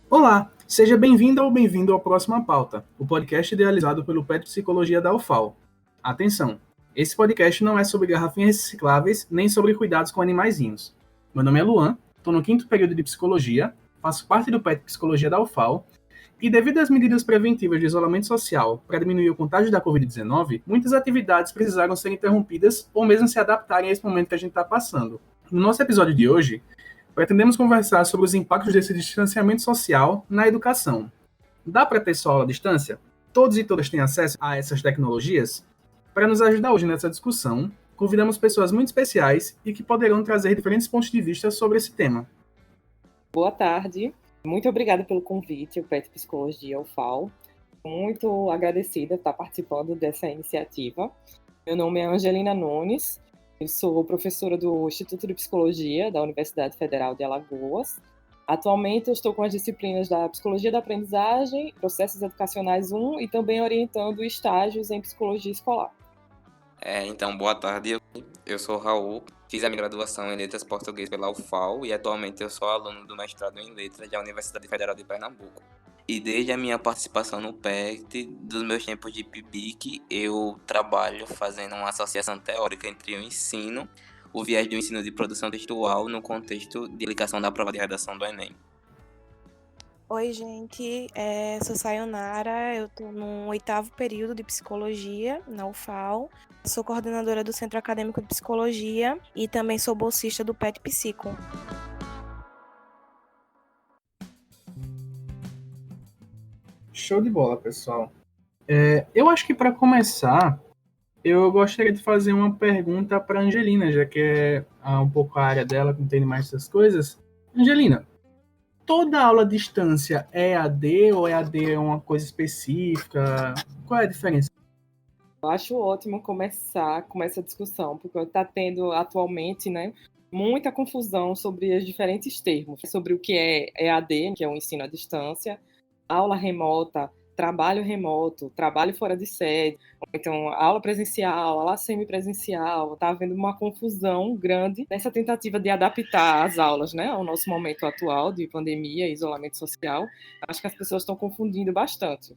Olá, seja bem-vindo ou bem-vindo ao Próxima Pauta, o podcast idealizado pelo PET Psicologia da UFAL. Atenção, esse podcast não é sobre garrafinhas recicláveis nem sobre cuidados com animaizinhos. Meu nome é Luan, estou no 5º período de Psicologia, faço parte do PET Psicologia da UFAL e devido às medidas preventivas de isolamento social para diminuir o contágio da Covid-19, muitas atividades precisaram ser interrompidas ou mesmo se adaptarem a esse momento que a gente está passando. No nosso episódio de hoje, pretendemos conversar sobre os impactos desse distanciamento social na educação. Dá para ter só aula à distância? Todos e todas têm acesso a essas tecnologias? Para nos ajudar hoje nessa discussão, convidamos pessoas muito especiais e que poderão trazer diferentes pontos de vista sobre esse tema. Boa tarde, muito obrigada pelo convite, o PET Psicologia UFAL. Muito agradecida por estar participando dessa iniciativa. Meu nome é Angelina Nunes, eu sou professora do Instituto de Psicologia da Universidade Federal de Alagoas. Atualmente eu estou com as disciplinas da Psicologia da Aprendizagem, Processos Educacionais 1 e também orientando estágios em Psicologia Escolar. Então, boa tarde, eu sou o Raul, fiz a minha graduação em Letras Português pela UFAL e atualmente eu sou aluno do mestrado em Letras da Universidade Federal de Pernambuco. E desde a minha participação no PET, dos meus tempos de PIBIC, eu trabalho fazendo uma associação teórica entre o ensino, o viés do ensino de produção textual no contexto de aplicação da prova de redação do Enem. Oi, gente, sou Sayonara, eu estou no 8º período de Psicologia na UFAL, sou coordenadora do Centro Acadêmico de Psicologia e também sou bolsista do PET Psico. Show de bola, pessoal. Eu acho que para começar, eu gostaria de fazer uma pergunta para Angelina, já que é um pouco a área dela, que entende mais essas coisas. Angelina, toda aula à distância é EAD ou EAD é uma coisa específica? Qual é a diferença? Eu acho ótimo começar com essa discussão, porque está tendo atualmente, muita confusão sobre os diferentes termos, sobre o que é EAD, que é o ensino à distância, aula remota, trabalho remoto, trabalho fora de sede, então aula presencial, aula semipresencial. Está havendo uma confusão grande nessa tentativa de adaptar as aulas, ao nosso momento atual de pandemia e isolamento social. Acho que as pessoas estão confundindo bastante.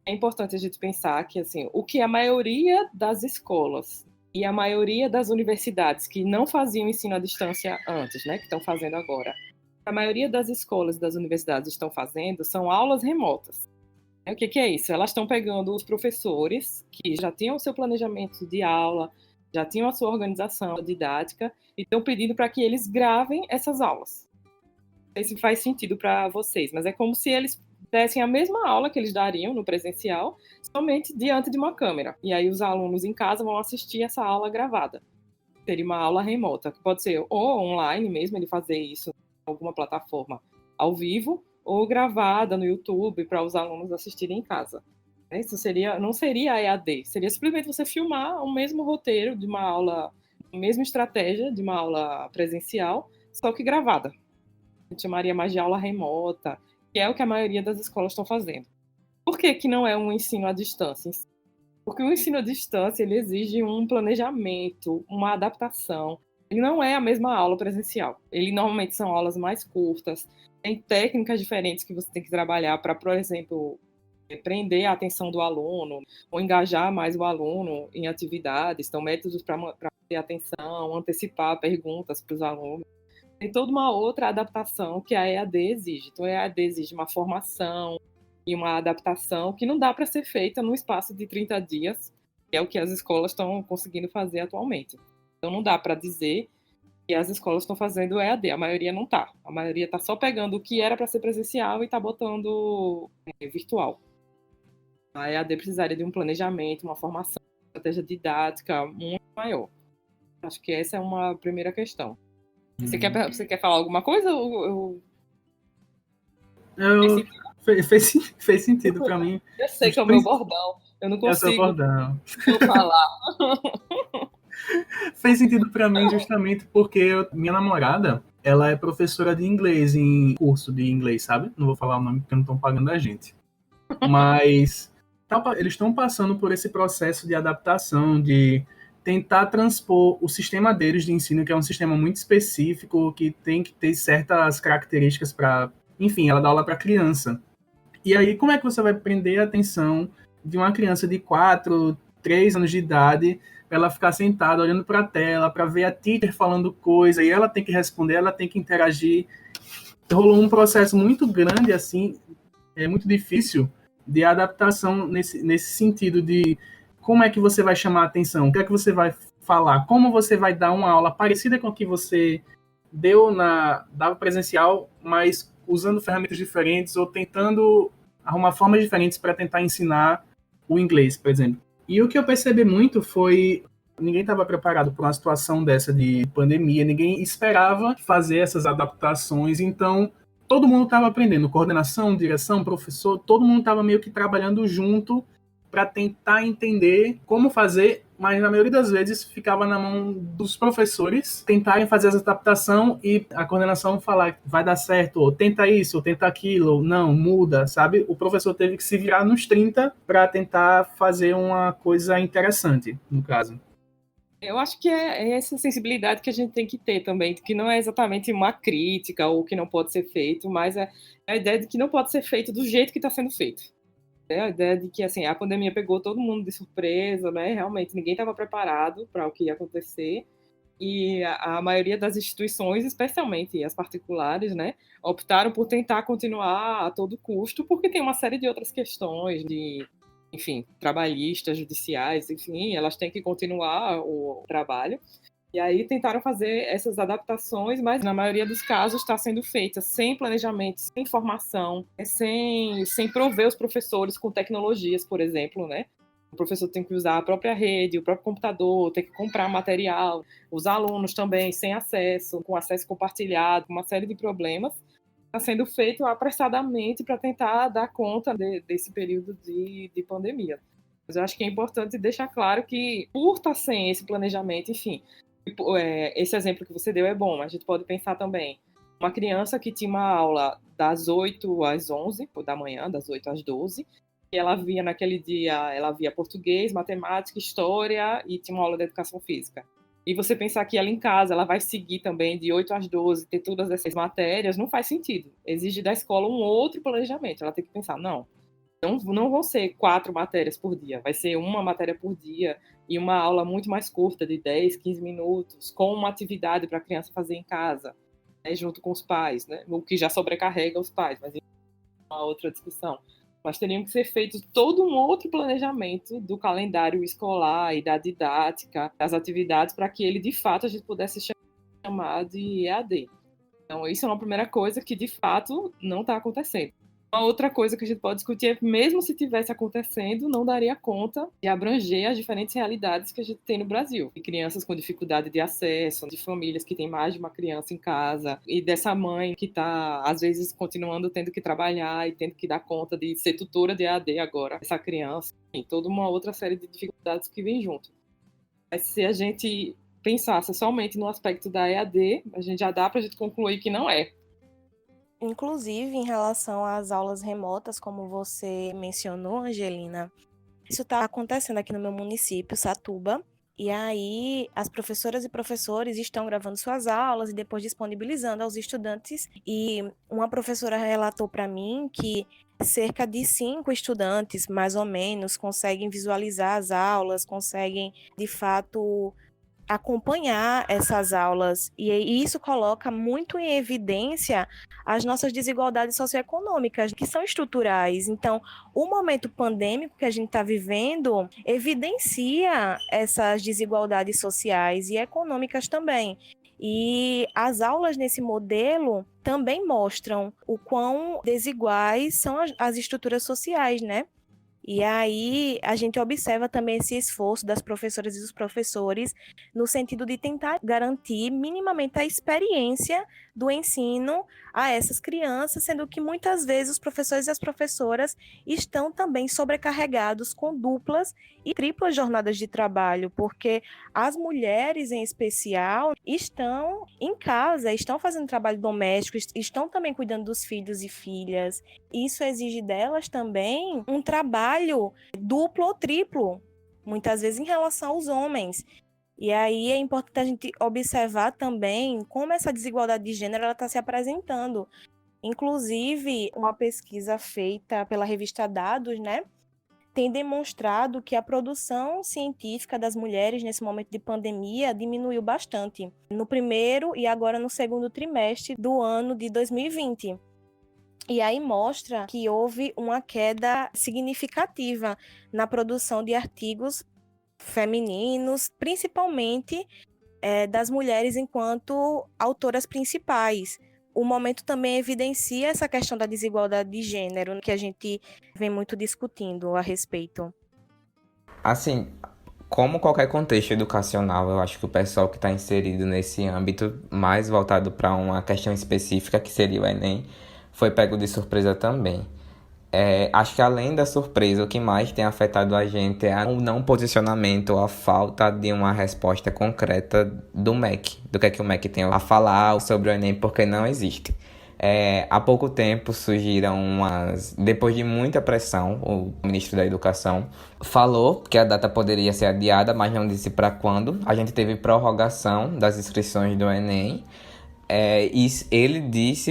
É importante a gente pensar que, assim, o que a maioria das escolas e a maioria das universidades que não faziam ensino à distância antes, que estão fazendo agora, a maioria das escolas e das universidades estão fazendo são aulas remotas. O que é isso? Elas estão pegando os professores que já tinham o seu planejamento de aula, já tinham a sua organização didática e estão pedindo para que eles gravem essas aulas. Não sei se faz sentido para vocês, mas é como se eles dessem a mesma aula que eles dariam no presencial, somente diante de uma câmera. E aí os alunos em casa vão assistir essa aula gravada. Seria uma aula remota, que pode ser ou online mesmo, ele fazer isso em alguma plataforma ao vivo, ou gravada no YouTube para os alunos assistirem em casa. Isso não seria EAD, seria simplesmente você filmar o mesmo roteiro de uma aula, a mesma estratégia de uma aula presencial, só que gravada. A gente chamaria mais de aula remota, que é o que a maioria das escolas estão fazendo. Por que não é um ensino à distância? Porque o ensino à distância ele exige um planejamento, uma adaptação. Ele não é a mesma aula presencial. Ele normalmente são aulas mais curtas, tem técnicas diferentes que você tem que trabalhar para, por exemplo, prender a atenção do aluno ou engajar mais o aluno em atividades. Então, métodos para ter atenção, antecipar perguntas para os alunos. Tem toda uma outra adaptação que a EAD exige. Então, a EAD exige uma formação e uma adaptação que não dá para ser feita no espaço de 30 dias, que é o que as escolas estão conseguindo fazer atualmente. Então, não dá para dizer que as escolas estão fazendo EAD, a maioria não está. A maioria está só pegando o que era para ser presencial e está botando virtual. A EAD precisaria de um planejamento, uma formação, uma estratégia didática muito maior. Acho que essa é uma primeira questão. Você quer falar alguma coisa? Fez sentido para mim. Eu sei que é o meu bordão. Eu não consigo bordão. não falar. Fez sentido para mim justamente porque minha namorada, ela é professora de inglês em curso de inglês, sabe? Não vou falar o nome porque não estão pagando a gente. Mas eles estão passando por esse processo de adaptação, de tentar transpor o sistema deles de ensino, que é um sistema muito específico, que tem que ter certas características para enfim, ela dá aula para criança. E aí, como é que você vai prender a atenção de uma criança de 4, 3 anos de idade, para ela ficar sentada olhando para a tela, para ver a teacher falando coisa, e ela tem que responder, ela tem que interagir. Rolou um processo muito grande, assim, é muito difícil de adaptação nesse sentido de como é que você vai chamar a atenção, o que é que você vai falar, como você vai dar uma aula parecida com a que você dava presencial, mas usando ferramentas diferentes ou tentando arrumar formas diferentes para tentar ensinar o inglês, por exemplo. E o que eu percebi muito foi ninguém estava preparado para uma situação dessa de pandemia, ninguém esperava fazer essas adaptações, então todo mundo estava aprendendo, coordenação, direção, professor, todo mundo estava meio que trabalhando junto para tentar entender como fazer, mas na maioria das vezes ficava na mão dos professores tentarem fazer essa adaptação e a coordenação falar vai dar certo, ou tenta isso, ou tenta aquilo, ou não, muda, sabe? O professor teve que se virar nos 30 para tentar fazer uma coisa interessante, no caso. Eu acho que é essa sensibilidade que a gente tem que ter também, que não é exatamente uma crítica ou que não pode ser feito, mas é a ideia de que não pode ser feito do jeito que está sendo feito. É a ideia de que assim, a pandemia pegou todo mundo de surpresa, né? Realmente ninguém estava preparado para o que ia acontecer. E a maioria das instituições, especialmente as particulares, né, optaram por tentar continuar a todo custo, porque tem uma série de outras questões de, enfim, trabalhistas, judiciais, enfim, elas têm que continuar o trabalho. E aí tentaram fazer essas adaptações, mas na maioria dos casos está sendo feita sem planejamento, sem formação, sem prover os professores com tecnologias, por exemplo, né? O professor tem que usar a própria rede, o próprio computador, tem que comprar material, os alunos também sem acesso, com acesso compartilhado, uma série de problemas. Está sendo feito apressadamente para tentar dar conta desse período de pandemia. Mas eu acho que é importante deixar claro que, por estar sem esse planejamento, enfim, esse exemplo que você deu é bom, mas a gente pode pensar também uma criança que tinha uma aula das 8 às 11 da manhã, das 8 às 12, e ela via naquele dia, ela via português, matemática, história e tinha uma aula de educação física. E você pensar que ela em casa, ela vai seguir também de 8 às 12, ter todas essas matérias, não faz sentido. Exige da escola um outro planejamento. Ela tem que pensar, não vão ser 4 matérias por dia, vai ser uma matéria por dia e uma aula muito mais curta, de 10, 15 minutos, com uma atividade para a criança fazer em casa, né, junto com os pais, né, o que já sobrecarrega os pais, mas é uma outra discussão. Mas teriam que ser feito todo um outro planejamento do calendário escolar e da didática, das atividades, para que ele, de fato, a gente pudesse chamar de EAD. Então, isso é uma primeira coisa que, de fato, não está acontecendo. Uma outra coisa que a gente pode discutir é que, mesmo se tivesse acontecendo, não daria conta de abranger as diferentes realidades que a gente tem no Brasil. De crianças com dificuldade de acesso, de famílias que têm mais de uma criança em casa, e dessa mãe que está, às vezes, continuando tendo que trabalhar e tendo que dar conta de ser tutora de EAD agora, essa criança. Tem toda uma outra série de dificuldades que vem junto. Mas se a gente pensasse somente no aspecto da EAD, a gente já dá para a gente concluir que não é. Inclusive, em relação às aulas remotas, como você mencionou, Angelina, isso está acontecendo aqui no meu município, Satuba, e aí as professoras e professores estão gravando suas aulas e depois disponibilizando aos estudantes. E uma professora relatou para mim que cerca de 5 estudantes, mais ou menos, conseguem visualizar as aulas, conseguem, de fato, acompanhar essas aulas, e isso coloca muito em evidência as nossas desigualdades socioeconômicas, que são estruturais. Então, o momento pandêmico que a gente está vivendo evidencia essas desigualdades sociais e econômicas também. E as aulas nesse modelo também mostram o quão desiguais são as estruturas sociais, né? E aí a gente observa também esse esforço das professoras e dos professores no sentido de tentar garantir minimamente a experiência do ensino a essas crianças, sendo que muitas vezes os professores e as professoras estão também sobrecarregados com duplas e triplas jornadas de trabalho, porque as mulheres em especial estão em casa, estão fazendo trabalho doméstico, estão também cuidando dos filhos e filhas. Isso exige delas também um trabalho duplo ou triplo, muitas vezes em relação aos homens. E aí é importante a gente observar também como essa desigualdade de gênero está se apresentando. Inclusive, uma pesquisa feita pela revista Dados, né, tem demonstrado que a produção científica das mulheres nesse momento de pandemia diminuiu bastante no primeiro e agora no segundo trimestre do ano de 2020. E aí mostra que houve uma queda significativa na produção de artigos femininos, principalmente das mulheres enquanto autoras principais. O momento também evidencia essa questão da desigualdade de gênero, que a gente vem muito discutindo a respeito. Assim, como qualquer contexto educacional, eu acho que o pessoal que está inserido nesse âmbito mais voltado para uma questão específica, que seria o Enem, foi pego de surpresa também. Acho que além da surpresa, o que mais tem afetado a gente é o não posicionamento, a falta de uma resposta concreta do MEC, do que o MEC tem a falar sobre o Enem, porque não existe. Há pouco tempo surgiram depois de muita pressão, o ministro da Educação falou que a data poderia ser adiada, mas não disse para quando. A gente teve prorrogação das inscrições do Enem, e ele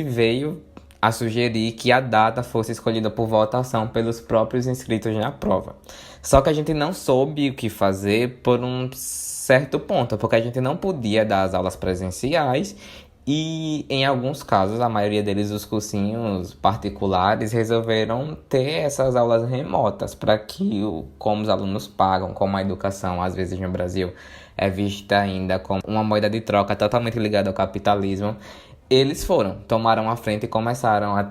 veio a sugerir que a data fosse escolhida por votação pelos próprios inscritos na prova. Só que a gente não soube o que fazer por um certo ponto, porque a gente não podia dar as aulas presenciais e, em alguns casos, a maioria deles, os cursinhos particulares, resolveram ter essas aulas remotas para que, como os alunos pagam, como a educação, às vezes no Brasil, é vista ainda como uma moeda de troca totalmente ligada ao capitalismo, eles tomaram a frente e começaram a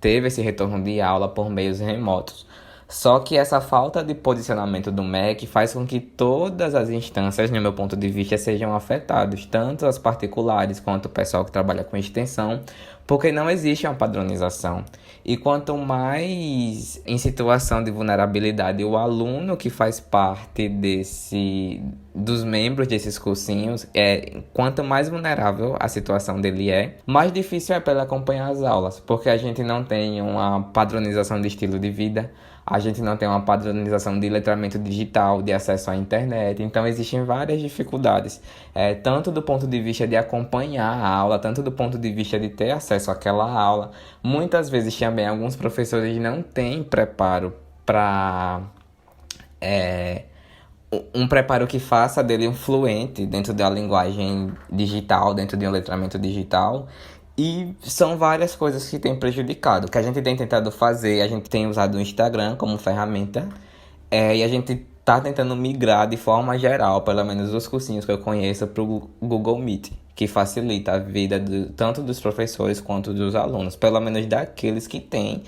teve esse retorno de aula por meios remotos. Só que essa falta de posicionamento do MEC faz com que todas as instâncias, no meu ponto de vista, sejam afetadas, tanto as particulares quanto o pessoal que trabalha com extensão, porque não existe uma padronização. E quanto mais em situação de vulnerabilidade o aluno que faz parte dos membros desses cursinhos, quanto mais vulnerável a situação dele mais difícil é para ele acompanhar as aulas, porque a gente não tem uma padronização de estilo de vida, a gente não tem uma padronização de letramento digital, de acesso à internet, então existem várias dificuldades, tanto do ponto de vista de acompanhar a aula, tanto do ponto de vista de ter acesso àquela aula. Muitas vezes também alguns professores não têm preparo para um preparo que faça dele um fluente dentro da linguagem digital, dentro de um letramento digital. E são várias coisas que têm prejudicado. O que a gente tem tentado fazer, a gente tem usado o Instagram como ferramenta, e a gente está tentando migrar de forma geral, pelo menos os cursinhos que eu conheço, para o Google Meet, que facilita a vida tanto dos professores quanto dos alunos, pelo menos daqueles que têm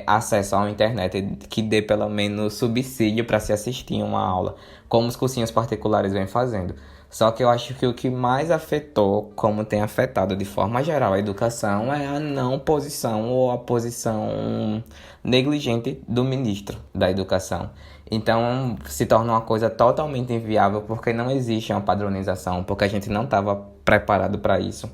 acesso à internet, que dê pelo menos subsídio para se assistir uma aula, como os cursinhos particulares vêm fazendo. Só que eu acho que o que mais afetou, como tem afetado de forma geral a educação, é a não posição ou a posição negligente do ministro da Educação. Então se torna uma coisa totalmente inviável porque não existe uma padronização, porque a gente não estava preparado para isso.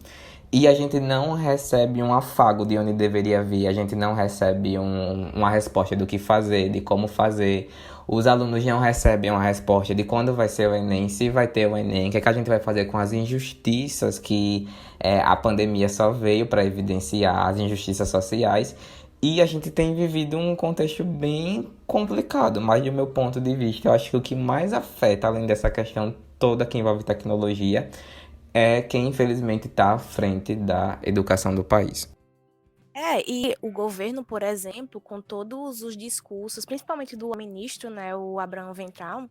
E a gente não recebe um afago de onde deveria vir, a gente não recebe uma resposta do que fazer, de como fazer. Os alunos não recebem uma resposta de quando vai ser o Enem, se vai ter o Enem, o que a gente vai fazer com as injustiças que a pandemia só veio para evidenciar, as injustiças sociais. E a gente tem vivido um contexto bem complicado, mas do meu ponto de vista, eu acho que o que mais afeta, além dessa questão toda que envolve tecnologia, é quem infelizmente está à frente da educação do país. E o governo, por exemplo, com todos os discursos, principalmente do ministro, né, o Abraham Weintraub,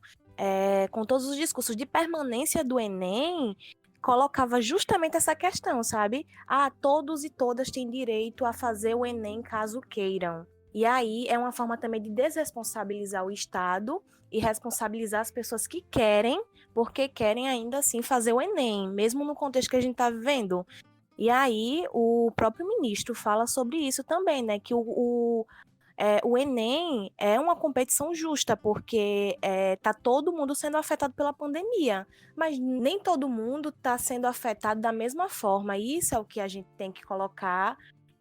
com todos os discursos de permanência do Enem, colocava justamente essa questão, sabe? Todos e todas têm direito a fazer o Enem caso queiram. E aí é uma forma também de desresponsabilizar o Estado e responsabilizar as pessoas que querem, porque querem ainda assim fazer o Enem, mesmo no contexto que a gente está vivendo. E aí o próprio ministro fala sobre isso também, né? Que o Enem é uma competição justa, porque tá todo mundo sendo afetado pela pandemia, mas nem todo mundo está sendo afetado da mesma forma. E isso é o que a gente tem que colocar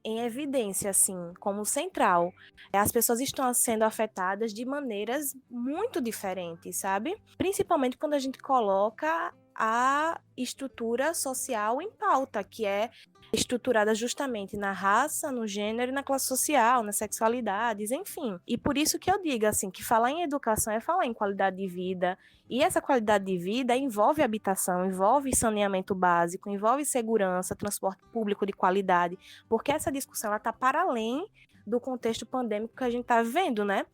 em evidência, assim, como central. As pessoas estão sendo afetadas de maneiras muito diferentes, sabe? Principalmente quando a gente coloca a estrutura social em pauta, que é estruturada justamente na raça, no gênero e na classe social, nas sexualidades, enfim. E por isso que eu digo assim, que falar em educação é falar em qualidade de vida, e essa qualidade de vida envolve habitação, envolve saneamento básico, envolve segurança, transporte público de qualidade, porque essa discussão está para além do contexto pandêmico que a gente está vivendo, né?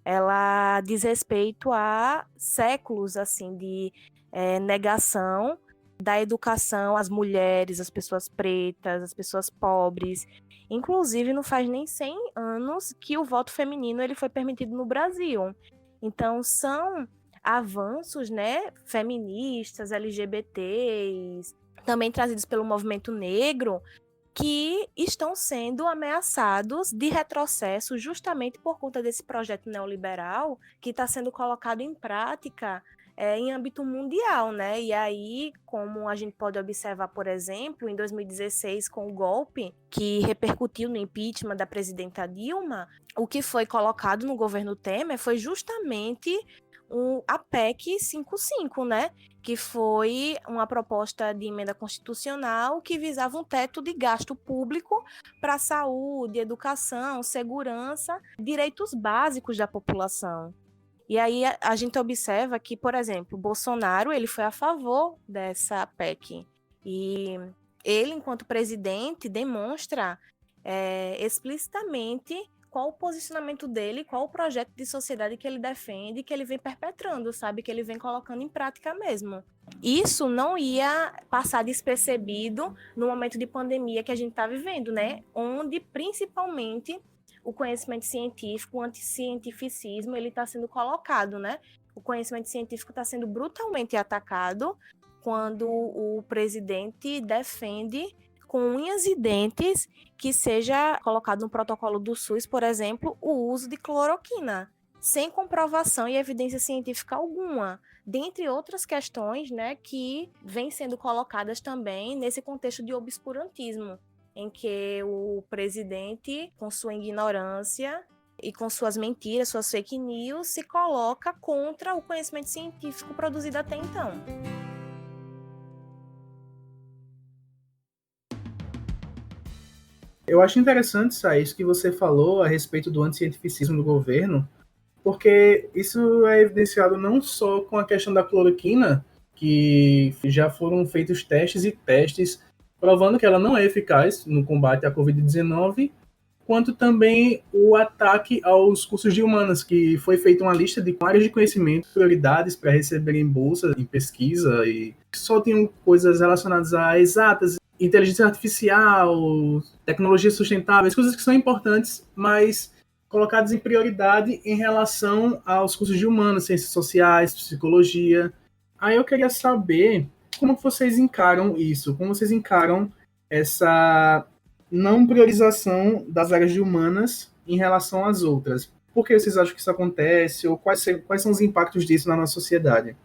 Ela diz respeito a séculos assim de negação da educação às mulheres, às pessoas pretas, às pessoas pobres. Inclusive, não faz nem 100 anos que o voto feminino ele foi permitido no Brasil. Então, são avanços, né, feministas, LGBTs, também trazidos pelo movimento negro, que estão sendo ameaçados de retrocesso justamente por conta desse projeto neoliberal que está sendo colocado em prática em âmbito mundial, né? E aí, como a gente pode observar, por exemplo, em 2016, com o golpe que repercutiu no impeachment da presidenta Dilma, o que foi colocado no governo Temer foi justamente a PEC 55, né? Que foi uma proposta de emenda constitucional que visava um teto de gasto público para saúde, educação, segurança, direitos básicos da população. E aí a gente observa que, por exemplo, Bolsonaro ele foi a favor dessa PEC. E ele, enquanto presidente, demonstra explicitamente qual o posicionamento dele, qual o projeto de sociedade que ele defende, que ele vem perpetrando, sabe? Que ele vem colocando em prática mesmo. Isso não ia passar despercebido no momento de pandemia que a gente está vivendo, né? Onde, principalmente, o conhecimento científico, o anticientificismo, ele está sendo colocado, né? O conhecimento científico está sendo brutalmente atacado quando o presidente defende com unhas e dentes que seja colocado no protocolo do SUS, por exemplo, o uso de cloroquina, sem comprovação e evidência científica alguma, dentre outras questões, né, que vêm sendo colocadas também nesse contexto de obscurantismo, em que o presidente, com sua ignorância e com suas mentiras, suas fake news, se coloca contra o conhecimento científico produzido até então. Eu acho interessante, Sá, que você falou a respeito do anticientificismo do governo, porque isso é evidenciado não só com a questão da cloroquina, que já foram feitos testes e testes provando que ela não é eficaz no combate à Covid-19, quanto também o ataque aos cursos de humanas, que foi feita uma lista de áreas de conhecimento, prioridades para receberem bolsas em pesquisa, e só tinham coisas relacionadas a exatas, inteligência artificial, tecnologias sustentáveis, coisas que são importantes, mas colocadas em prioridade em relação aos cursos de humanas, ciências sociais, psicologia. Aí eu queria saber como vocês encaram isso, como vocês encaram essa não priorização das áreas de humanas em relação às outras. Por que vocês acham que isso acontece, ou quais são os impactos disso na nossa sociedade?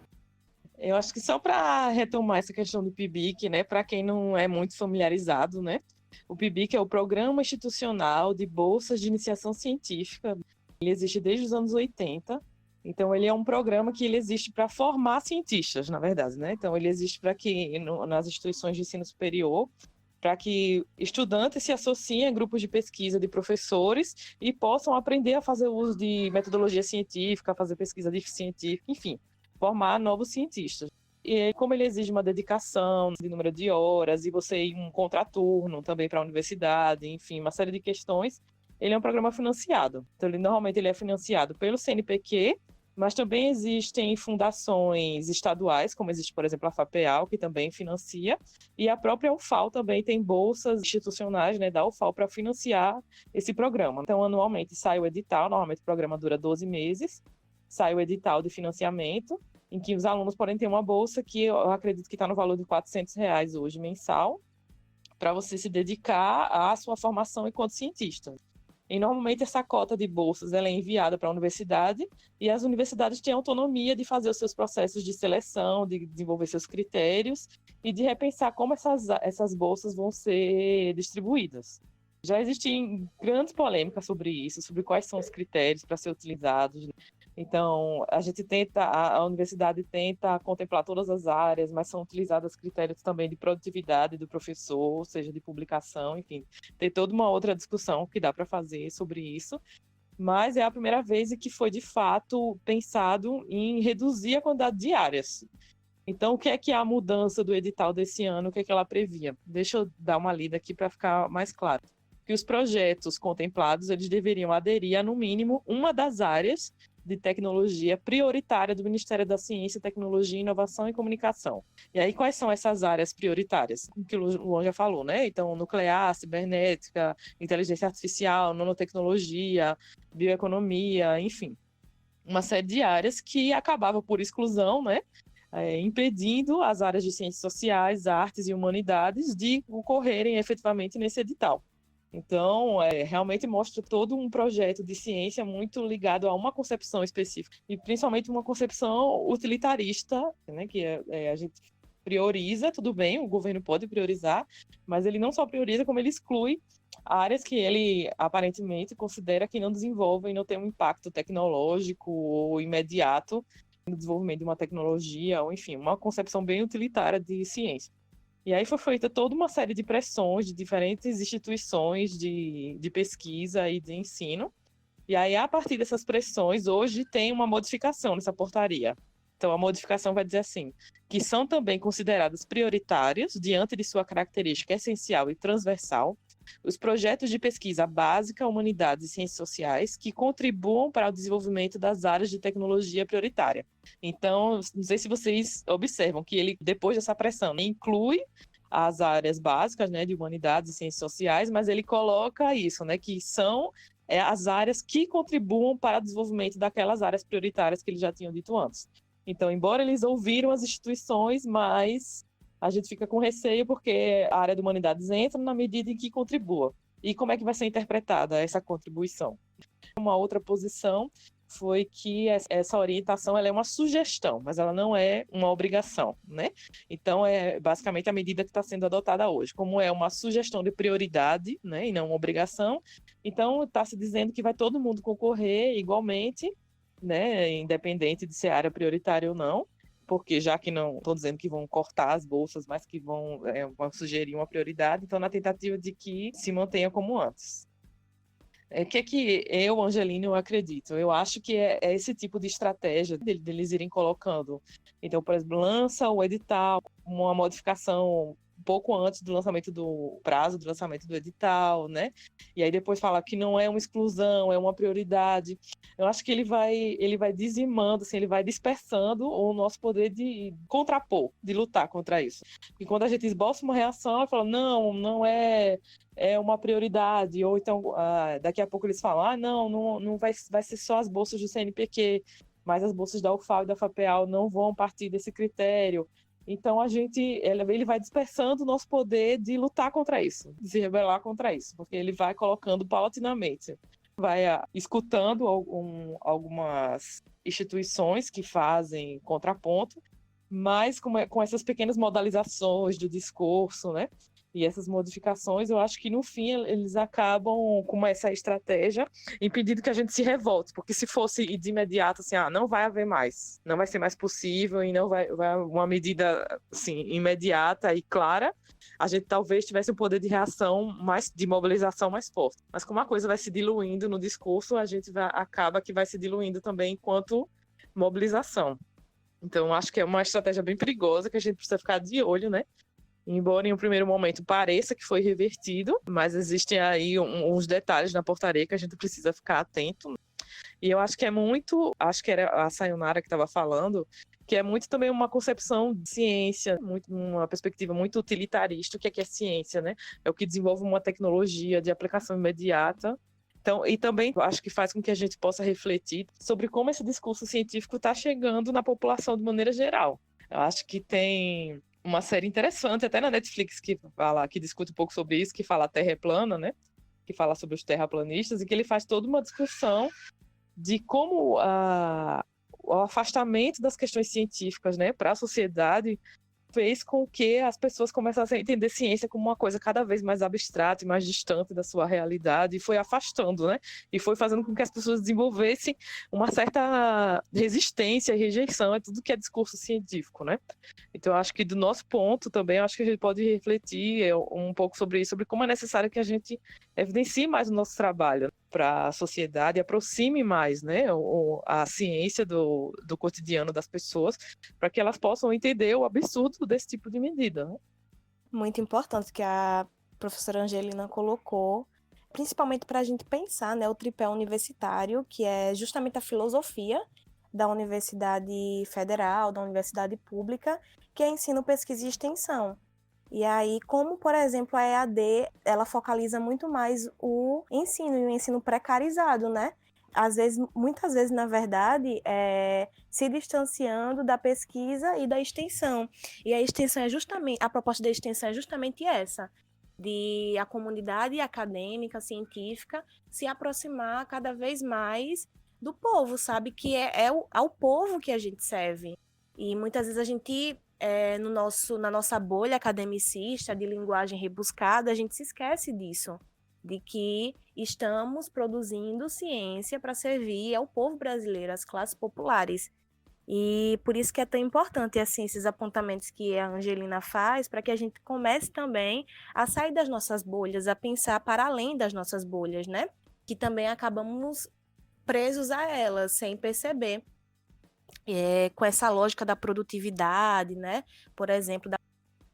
Eu acho que só para retomar essa questão do PIBIC, né, para quem não é muito familiarizado, né, o PIBIC é o Programa Institucional de Bolsas de Iniciação Científica. Ele existe desde os anos 80. Então, ele é um programa que ele existe para formar cientistas, na verdade, né? Então, ele existe para que, nas instituições de ensino superior, para que estudantes se associem a grupos de pesquisa de professores e possam aprender a fazer uso de metodologia científica, fazer pesquisa científica, enfim, formar novos cientistas. E como ele exige uma dedicação de número de horas e você ir um contraturno também para a universidade, enfim, uma série de questões, ele é um programa financiado. Então, normalmente ele é financiado pelo CNPq, mas também existem fundações estaduais, como existe, por exemplo, a FAPEAL, que também financia, e a própria UFAL também tem bolsas institucionais, né, da UFAL para financiar esse programa. Então, anualmente sai o edital, normalmente o programa dura 12 meses, sai o edital de financiamento, em que os alunos podem ter uma bolsa que eu acredito que está no valor de R$400 hoje, mensal, para você se dedicar à sua formação enquanto cientista. E normalmente essa cota de bolsas ela é enviada para a universidade e as universidades têm autonomia de fazer os seus processos de seleção, de desenvolver seus critérios e de repensar como essas bolsas vão ser distribuídas. Já existem grandes polêmicas sobre isso, sobre quais são os critérios para ser utilizados. Então, a universidade tenta contemplar todas as áreas, mas são utilizados critérios também de produtividade do professor, ou seja, de publicação, enfim. Tem toda uma outra discussão que dá para fazer sobre isso, mas é a primeira vez em que foi, de fato, pensado em reduzir a quantidade de áreas. Então, o que é a mudança do edital desse ano, o que é que ela previa? Deixa eu dar uma lida aqui para ficar mais claro. Que os projetos contemplados, eles deveriam aderir a, no mínimo, uma das áreas de tecnologia prioritária do Ministério da Ciência, Tecnologia, Inovação e Comunicação. E aí, quais são essas áreas prioritárias? Que o Luan já falou, né? Então, nuclear, cibernética, inteligência artificial, nanotecnologia, bioeconomia, enfim. Uma série de áreas que acabava por exclusão, né? Impedindo as áreas de ciências sociais, artes e humanidades de ocorrerem efetivamente nesse edital. Então, realmente mostra todo um projeto de ciência muito ligado a uma concepção específica, e principalmente uma concepção utilitarista, né, que a gente prioriza, tudo bem, o governo pode priorizar, mas ele não só prioriza, como ele exclui áreas que ele aparentemente considera que não desenvolvem e não têm um impacto tecnológico ou imediato no desenvolvimento de uma tecnologia, ou enfim, uma concepção bem utilitária de ciência. E aí foi feita toda uma série de pressões de diferentes instituições de pesquisa e de ensino. E aí, a partir dessas pressões, hoje tem uma modificação nessa portaria. Então, a modificação vai dizer assim, que são também consideradas prioritárias, diante de sua característica essencial e transversal, os projetos de pesquisa básica, humanidades e ciências sociais que contribuam para o desenvolvimento das áreas de tecnologia prioritária. Então, não sei se vocês observam que ele, depois dessa pressão, inclui as áreas básicas, né, de humanidades e ciências sociais, mas ele coloca isso, né, que são as áreas que contribuam para o desenvolvimento daquelas áreas prioritárias que eles já tinham dito antes. Então, embora eles ouviram as instituições, mas a gente fica com receio porque a área de humanidades entra na medida em que contribua. E como é que vai ser interpretada essa contribuição? Uma outra posição foi que essa orientação ela é uma sugestão, mas ela não é uma obrigação, né? Então, é basicamente a medida que está sendo adotada hoje. Como é uma sugestão de prioridade, né, e não uma obrigação, então está se dizendo que vai todo mundo concorrer igualmente, né, independente de ser área prioritária ou não, porque já que não estão dizendo que vão cortar as bolsas, mas que vão sugerir uma prioridade, então na tentativa de que se mantenha como antes. O que eu, Angelina, eu acredito? Eu acho que é esse tipo de estratégia deles irem colocando. Então, por exemplo, lança o edital, uma modificação um pouco antes do lançamento do prazo do lançamento do edital, né? E aí depois fala que não é uma exclusão, é uma prioridade. Eu acho que ele vai dizimando, assim, ele vai dispersando o nosso poder de contrapor, de lutar contra isso. E quando a gente esboça uma reação, ela fala, não é uma prioridade, ou então daqui a pouco eles falam, não vai ser só as bolsas do CNPq, mas as bolsas da UFAL e da FAPEAL não vão partir desse critério. Então ele vai dispersando o nosso poder de lutar contra isso, de se rebelar contra isso, porque ele vai colocando paulatinamente, vai escutando algumas instituições que fazem contraponto, mas com essas pequenas modalizações do discurso, né? E essas modificações, eu acho que no fim eles acabam com essa estratégia impedindo que a gente se revolte, porque se fosse de imediato assim, não vai haver mais, não vai ser mais possível e não vai uma medida assim imediata e clara, a gente talvez tivesse um poder de reação de mobilização mais forte. Mas como a coisa vai se diluindo no discurso, a gente acaba que vai se diluindo também enquanto mobilização. Então, acho que é uma estratégia bem perigosa que a gente precisa ficar de olho, né? Embora em um primeiro momento pareça que foi revertido, mas existem aí uns detalhes na portaria que a gente precisa ficar atento. E eu acho que acho que era a Sayonara que estava falando, que é muito também uma concepção de ciência, uma perspectiva muito utilitarista, o que é ciência, né? É o que desenvolve uma tecnologia de aplicação imediata. Então, e também acho que faz com que a gente possa refletir sobre como esse discurso científico está chegando na população de maneira geral. Eu acho que tem uma série interessante, até na Netflix, que discute um pouco sobre isso, que fala a Terra é plana, né? Que fala sobre os terraplanistas, e que ele faz toda uma discussão de como o afastamento das questões científicas, né, para a sociedade fez com que as pessoas começassem a entender ciência como uma coisa cada vez mais abstrata e mais distante da sua realidade, e foi afastando, né? E foi fazendo com que as pessoas desenvolvessem uma certa resistência e rejeição a tudo que é discurso científico, né? Então, eu acho que do nosso ponto também, eu acho que a gente pode refletir um pouco sobre isso, sobre como é necessário que a gente evidencie mais o nosso trabalho para a sociedade, aproxime mais, né, a ciência do cotidiano das pessoas, para que elas possam entender o absurdo desse tipo de medida. Né? Muito importante que a professora Angelina colocou, principalmente para a gente pensar, né, o tripé universitário, que é justamente a filosofia da Universidade Federal, da Universidade Pública, que é ensino, pesquisa e extensão. E aí, como, por exemplo, a EAD, ela focaliza muito mais o ensino, e o ensino precarizado, né? Muitas vezes, na verdade, se distanciando da pesquisa e da extensão. E a extensão a proposta da extensão é justamente essa, de a comunidade acadêmica, científica, se aproximar cada vez mais do povo, sabe? Que ao povo que a gente serve. E muitas vezes a gente, na nossa bolha academicista, de linguagem rebuscada, a gente se esquece disso, de que estamos produzindo ciência para servir ao povo brasileiro, às classes populares. E por isso que é tão importante, assim, esses apontamentos que a Angelina faz, para que a gente comece também a sair das nossas bolhas, a pensar para além das nossas bolhas, né? Que também acabamos presos a elas, sem perceber. Com essa lógica da produtividade, né? Por exemplo, da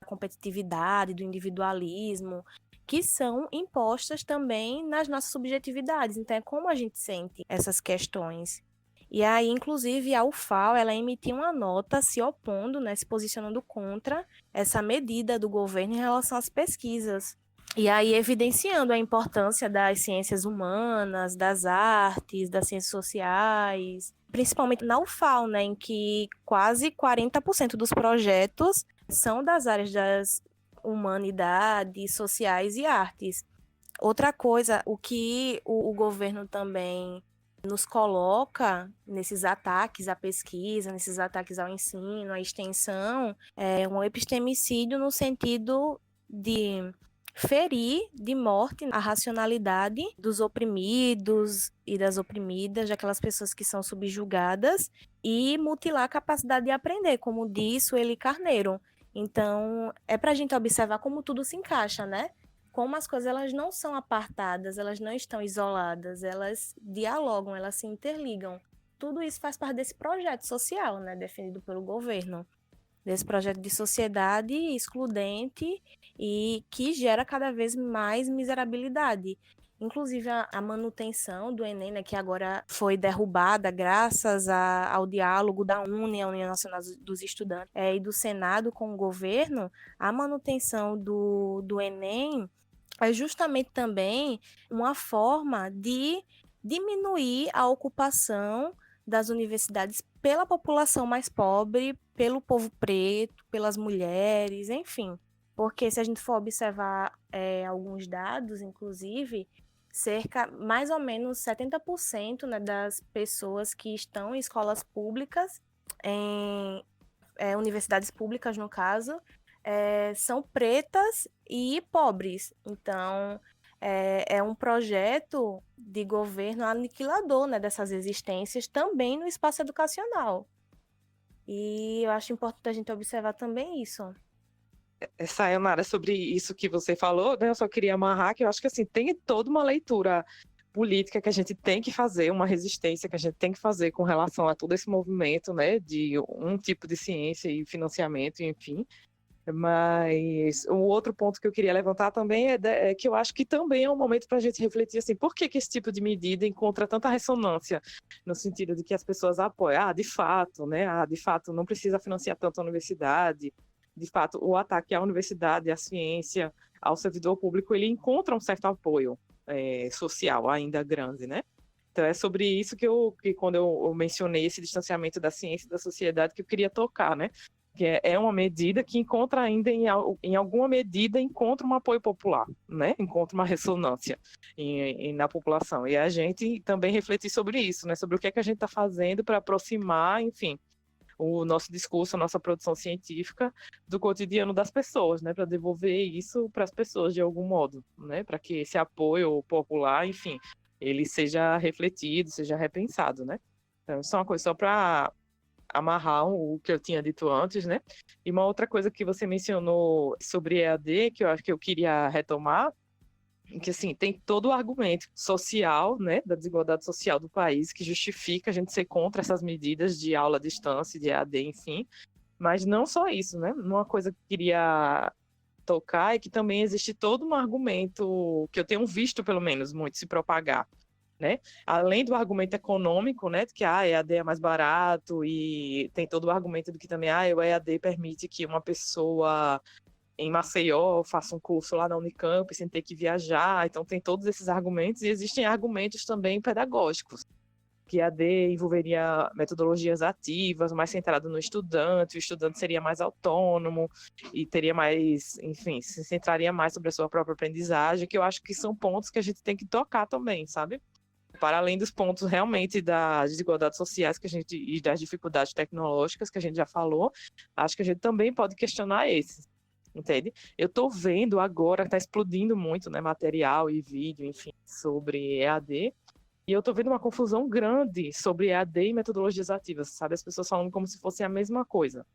competitividade, do individualismo, que são impostas também nas nossas subjetividades. Então, é como a gente sente essas questões. E aí, inclusive, a UFAL, ela emitiu uma nota se opondo, né, se posicionando contra essa medida do governo em relação às pesquisas. E aí, evidenciando a importância das ciências humanas, das artes, das ciências sociais, principalmente na UFAL, né, em que quase 40% dos projetos são das áreas das humanidades, sociais e artes. Outra coisa, o que o governo também nos coloca nesses ataques à pesquisa, nesses ataques ao ensino, à extensão, é um epistemicídio no sentido de ferir de morte a racionalidade dos oprimidos e das oprimidas, daquelas pessoas que são subjugadas, e mutilar a capacidade de aprender, como diz o Eli Carneiro. Então, é para a gente observar como tudo se encaixa, né? Como as coisas elas não são apartadas, elas não estão isoladas, elas dialogam, elas se interligam. Tudo isso faz parte desse projeto social, né, definido pelo governo. Desse projeto de sociedade excludente e que gera cada vez mais miserabilidade. Inclusive a manutenção do Enem, né, que agora foi derrubada graças ao diálogo da UNE, a União Nacional dos Estudantes, e do Senado com o governo, a manutenção do Enem é justamente também uma forma de diminuir a ocupação das universidades pela população mais pobre, pelo povo preto, pelas mulheres, enfim. Porque se a gente for observar alguns dados, inclusive, mais ou menos 70%, né, das pessoas que estão em escolas públicas, em universidades públicas, no caso, são pretas e pobres. Então, é um projeto de governo aniquilador, né, dessas existências também no espaço educacional. E eu acho importante a gente observar também isso. Sayonara, sobre isso que você falou, né, eu só queria amarrar que eu acho que assim, tem toda uma leitura política que a gente tem que fazer, uma resistência que a gente tem que fazer com relação a todo esse movimento, né, de um tipo de ciência e financiamento, enfim. Mas o outro ponto que eu queria levantar também é que eu acho que também é um momento para a gente refletir assim, por que esse tipo de medida encontra tanta ressonância, no sentido de que as pessoas apoiam, de fato, né, de fato não precisa financiar tanto a universidade, de fato o ataque à universidade, à ciência, ao servidor público, ele encontra um certo apoio social ainda grande, né? Então é sobre isso que quando eu mencionei esse distanciamento da ciência e da sociedade que eu queria tocar, né? Que é uma medida que encontra ainda, em alguma medida, encontra um apoio popular, né? Encontra uma ressonância na população. E a gente também refletir sobre isso, né? Sobre o que é que a gente está fazendo para aproximar, enfim, o nosso discurso, a nossa produção científica do cotidiano das pessoas, né, para devolver isso para as pessoas de algum modo, né, para que esse apoio popular, enfim, ele seja refletido, seja repensado, né. Então, isso é uma coisa só para amarrar o que eu tinha dito antes, né. E uma outra coisa que você mencionou sobre EAD, que eu acho que eu queria retomar, que assim, tem todo o argumento social, né, da desigualdade social do país, que justifica a gente ser contra essas medidas de aula à distância, de EAD, enfim, mas não só isso, né, uma coisa que eu queria tocar é que também existe todo um argumento que eu tenho visto, pelo menos, muito se propagar, né, além do argumento econômico, né, de que EAD é mais barato, e tem todo o argumento de que também o EAD permite que uma pessoa em Maceió, faça um curso lá na Unicamp sem ter que viajar. Então tem todos esses argumentos, e existem argumentos também pedagógicos, que a AD envolveria metodologias ativas, mais centrado no estudante, o estudante seria mais autônomo e teria mais, enfim, se centraria mais sobre a sua própria aprendizagem, que eu acho que são pontos que a gente tem que tocar também, sabe? Para além dos pontos realmente das desigualdades sociais que a gente, e das dificuldades tecnológicas que a gente já falou, acho que a gente também pode questionar esses. Entende? Eu estou vendo agora, está explodindo muito, né, material e vídeo, enfim, sobre EAD, e eu estou vendo uma confusão grande sobre EAD e metodologias ativas, sabe? As pessoas falando como se fosse a mesma coisa.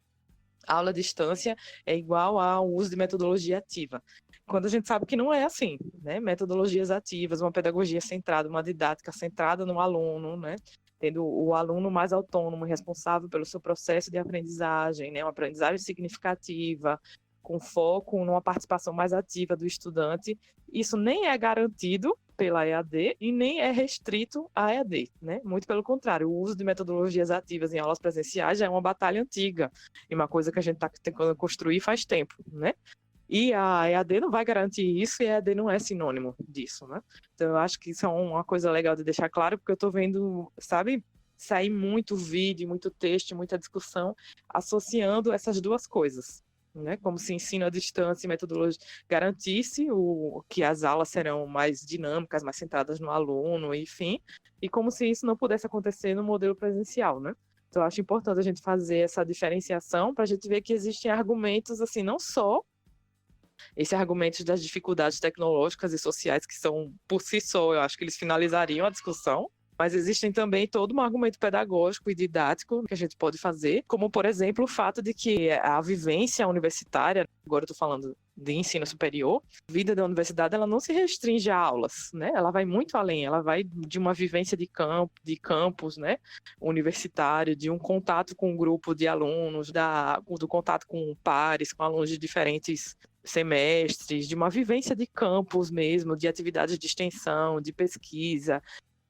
A aula à distância é igual ao uso de metodologia ativa, quando a gente sabe que não é assim, né? Metodologias ativas, uma pedagogia centrada, uma didática centrada no aluno, né? Tendo o aluno mais autônomo e responsável pelo seu processo de aprendizagem, né? Uma aprendizagem significativa, com foco numa participação mais ativa do estudante. Isso nem é garantido pela EAD e nem é restrito à EAD, né? Muito pelo contrário, o uso de metodologias ativas em aulas presenciais já é uma batalha antiga e uma coisa que a gente está tentando construir faz tempo, né? E a EAD não vai garantir isso, e a EAD não é sinônimo disso, né? Então eu acho que isso é uma coisa legal de deixar claro, porque eu estou vendo, sabe, sair muito vídeo, muito texto, muita discussão associando essas duas coisas, né? Como se ensino à distância e metodologia garantisse que as aulas serão mais dinâmicas, mais centradas no aluno, enfim, e como se isso não pudesse acontecer no modelo presencial, né? Então, eu acho importante a gente fazer essa diferenciação para a gente ver que existem argumentos, assim, não só esses argumentos das dificuldades tecnológicas e sociais, que são, por si só, eu acho que eles finalizariam a discussão, mas existem também todo um argumento pedagógico e didático que a gente pode fazer, como, por exemplo, o fato de que a vivência universitária, agora eu estou falando de ensino superior, a vida da universidade ela não se restringe a aulas, né? Ela vai muito além, ela vai de uma vivência de campus, né? Universitário, de um contato com um grupo de alunos, do contato com pares, com alunos de diferentes semestres, de uma vivência de campus mesmo, de atividades de extensão, de pesquisa,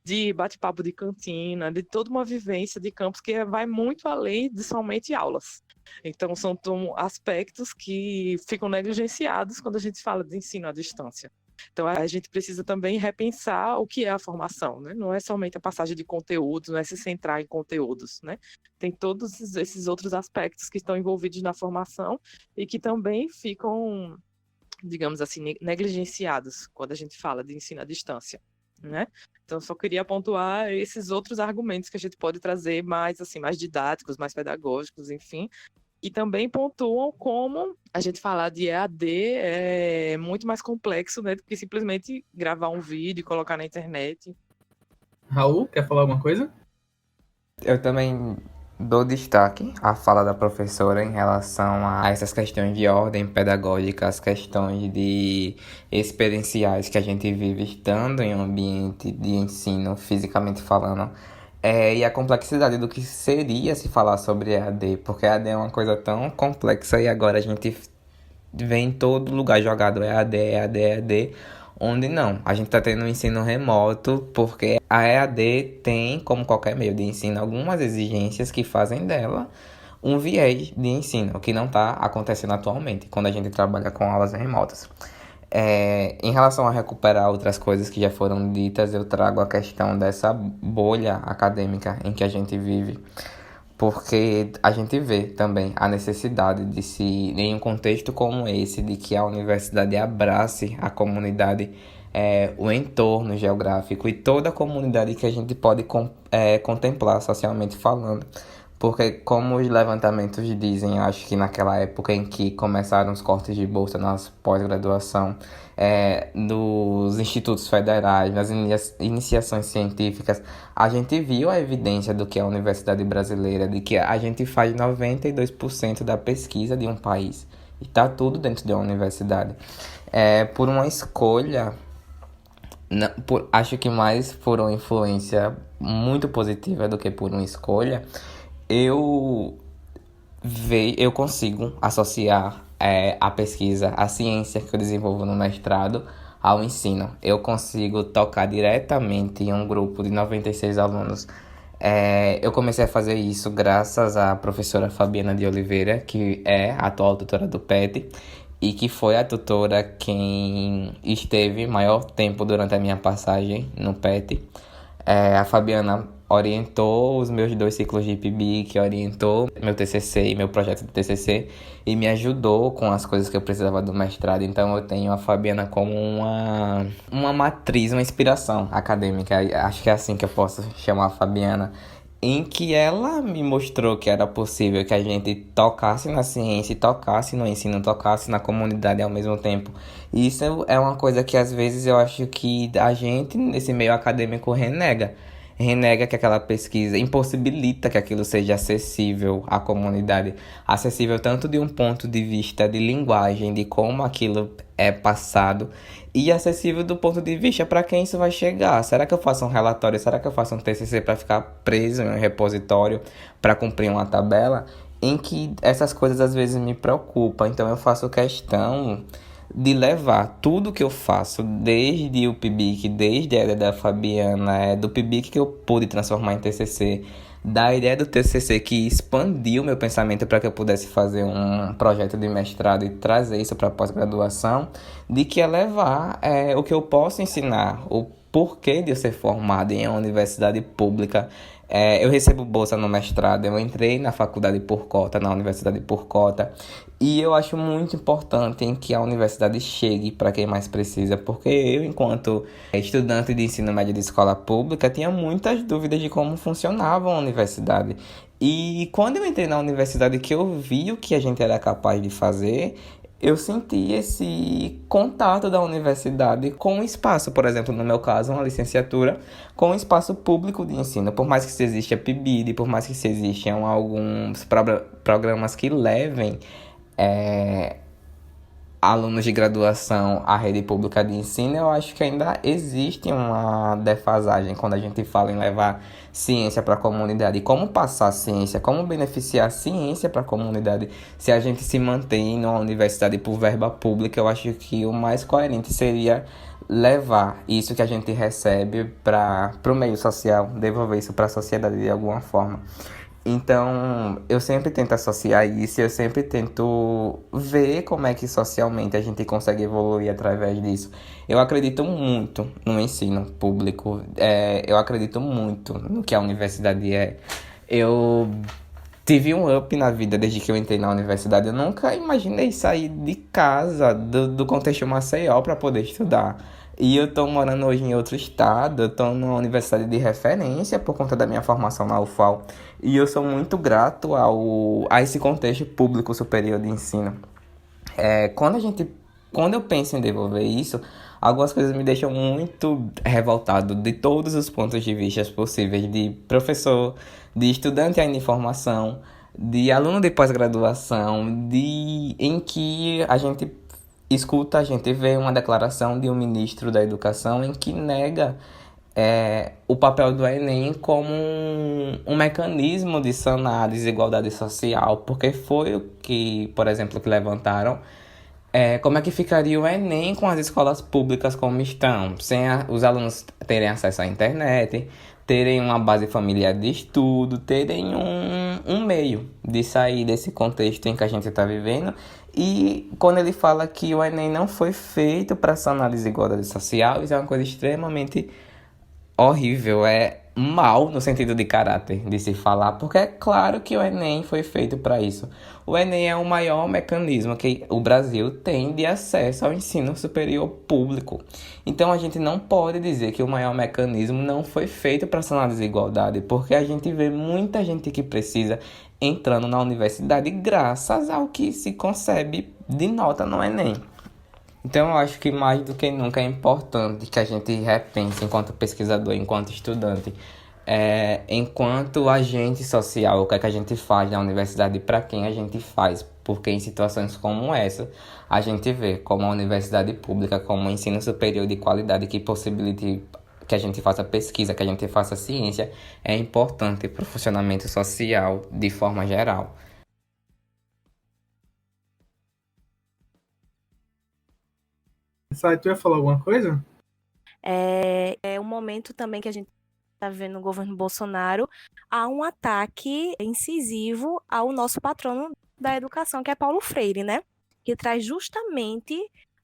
de bate-papo de cantina, de toda uma vivência de campus que vai muito além de somente aulas. Então, são aspectos que ficam negligenciados quando a gente fala de ensino à distância. Então, a gente precisa também repensar o que é a formação, né? Não é somente a passagem de conteúdos, não é se centrar em conteúdos, né? Tem todos esses outros aspectos que estão envolvidos na formação e que também ficam, digamos assim, negligenciados quando a gente fala de ensino à distância, né? Então, só queria pontuar esses outros argumentos que a gente pode trazer mais, assim, mais didáticos, mais pedagógicos, enfim, e também pontuam como a gente falar de EAD é muito mais complexo, né, do que simplesmente gravar um vídeo e colocar na internet. Raul, quer falar alguma coisa? Eu também dou destaque à fala da professora em relação a essas questões de ordem pedagógica, as questões de experienciais que a gente vive estando em um ambiente de ensino, fisicamente falando, e a complexidade do que seria se falar sobre EAD, porque EAD é uma coisa tão complexa e agora a gente vê em todo lugar jogado EAD, EAD, EAD, onde não, a gente está tendo um ensino remoto, porque a EAD tem, como qualquer meio de ensino, algumas exigências que fazem dela um viés de ensino, que não está acontecendo atualmente, quando a gente trabalha com aulas remotas. Em relação a recuperar outras coisas que já foram ditas, eu trago a questão dessa bolha acadêmica em que a gente vive, porque a gente vê também a necessidade de em um contexto como esse, de que a universidade abrace a comunidade, o entorno geográfico e toda a comunidade que a gente pode contemplar socialmente falando, Porque, como os levantamentos dizem, eu acho que naquela época em que começaram os cortes de bolsa nas pós-graduação, dos institutos federais, nas iniciações científicas, a gente viu a evidência do que é a universidade brasileira, de que a gente faz 92% da pesquisa de um país. E está tudo dentro de uma universidade. Por uma escolha, acho que mais por uma influência muito positiva do que por uma escolha, eu consigo associar a pesquisa, a ciência que eu desenvolvo no mestrado ao ensino. Eu consigo tocar diretamente em um grupo de 96 alunos. Eu comecei a fazer isso graças à professora Fabiana de Oliveira, que é a atual tutora do PET, e que foi a tutora quem esteve maior tempo durante a minha passagem no PET. A Fabiana orientou os meus 2 ciclos de IPB, orientou meu TCC e meu projeto de TCC, e me ajudou com as coisas que eu precisava do mestrado. Então eu tenho a Fabiana como uma matriz, uma inspiração acadêmica. Acho que é assim que eu posso chamar a Fabiana, em que ela me mostrou que era possível que a gente tocasse na ciência, tocasse no ensino, tocasse na comunidade ao mesmo tempo. E isso é uma coisa que às vezes eu acho que a gente, nesse meio acadêmico, renega que aquela pesquisa, impossibilita que aquilo seja acessível à comunidade, acessível tanto de um ponto de vista de linguagem, de como aquilo é passado, e acessível do ponto de vista para quem isso vai chegar. Será que eu faço um relatório? Será que eu faço um TCC para ficar preso em um repositório, para cumprir uma tabela? Em que essas coisas às vezes me preocupam. Então eu faço questão de levar tudo que eu faço, desde o PIBIC, desde a ideia da Fabiana, do PIBIC que eu pude transformar em TCC, da ideia do TCC que expandiu meu pensamento para que eu pudesse fazer um projeto de mestrado e trazer isso para pós-graduação, de que é levar o que eu posso ensinar, o porquê de eu ser formado em uma universidade pública. Eu recebo bolsa no mestrado, eu entrei na faculdade por cota, na universidade por cota, e eu acho muito importante em que a universidade chegue para quem mais precisa, porque eu, enquanto estudante de ensino médio de escola pública, tinha muitas dúvidas de como funcionava a universidade. E quando eu entrei na universidade, que eu vi o que a gente era capaz de fazer, eu senti esse contato da universidade com o espaço, por exemplo, no meu caso, uma licenciatura, com o espaço público de ensino. Por mais que se exista PIBID, por mais que se existam alguns programas que levem alunos de graduação à rede pública de ensino, eu acho que ainda existe uma defasagem quando a gente fala em levar ciência para a comunidade. E como passar a ciência, como beneficiar a ciência para a comunidade. Se a gente se mantém numa universidade por verba pública, eu acho que o mais coerente seria levar isso que a gente recebe para o meio social, devolver isso para a sociedade de alguma forma. Então, eu sempre tento associar isso, eu sempre tento ver como é que socialmente a gente consegue evoluir através disso. Eu acredito muito no ensino público, eu acredito muito no que a universidade é. Eu tive um up na vida desde que eu entrei na universidade. Eu nunca imaginei sair de casa, do contexto Maceió, para poder estudar. E eu tô morando hoje em outro estado, eu tô numa universidade de referência por conta da minha formação na UFAL. E eu sou muito grato a esse contexto público superior de ensino. Quando eu penso em devolver isso, algumas coisas me deixam muito revoltado de todos os pontos de vista possíveis, de professor, de estudante ainda em formação, de aluno de pós-graduação, em que a gente escuta, a gente vê uma declaração de um ministro da Educação em que nega o papel do Enem como um mecanismo de sanar a desigualdade social, porque foi o que, por exemplo, que levantaram. Como é que ficaria o Enem com as escolas públicas como estão, sem os alunos terem acesso à internet, terem uma base familiar de estudo, terem um meio de sair desse contexto em que a gente está vivendo. E quando ele fala que o Enem não foi feito para sanar a desigualdade social, isso é uma coisa extremamente horrível. mal no sentido de caráter de se falar, porque é claro que o Enem foi feito para isso. O Enem é o maior mecanismo que o Brasil tem de acesso ao ensino superior público. Então a gente não pode dizer que o maior mecanismo não foi feito para sanar a desigualdade, porque a gente vê muita gente que precisa entrando na universidade graças ao que se concebe de nota no Enem. Então, eu acho que mais do que nunca é importante que a gente repense enquanto pesquisador, enquanto estudante, enquanto agente social, o que é que a gente faz na universidade e para quem a gente faz. Porque em situações como essa, a gente vê como a universidade pública, como um ensino superior de qualidade que possibilite que a gente faça pesquisa, que a gente faça ciência, é importante para o funcionamento social de forma geral. Sai, tu ia falar alguma coisa? É um momento também que a gente está vendo no governo Bolsonaro, há um ataque incisivo ao nosso patrono da educação, que é Paulo Freire, né? Que traz justamente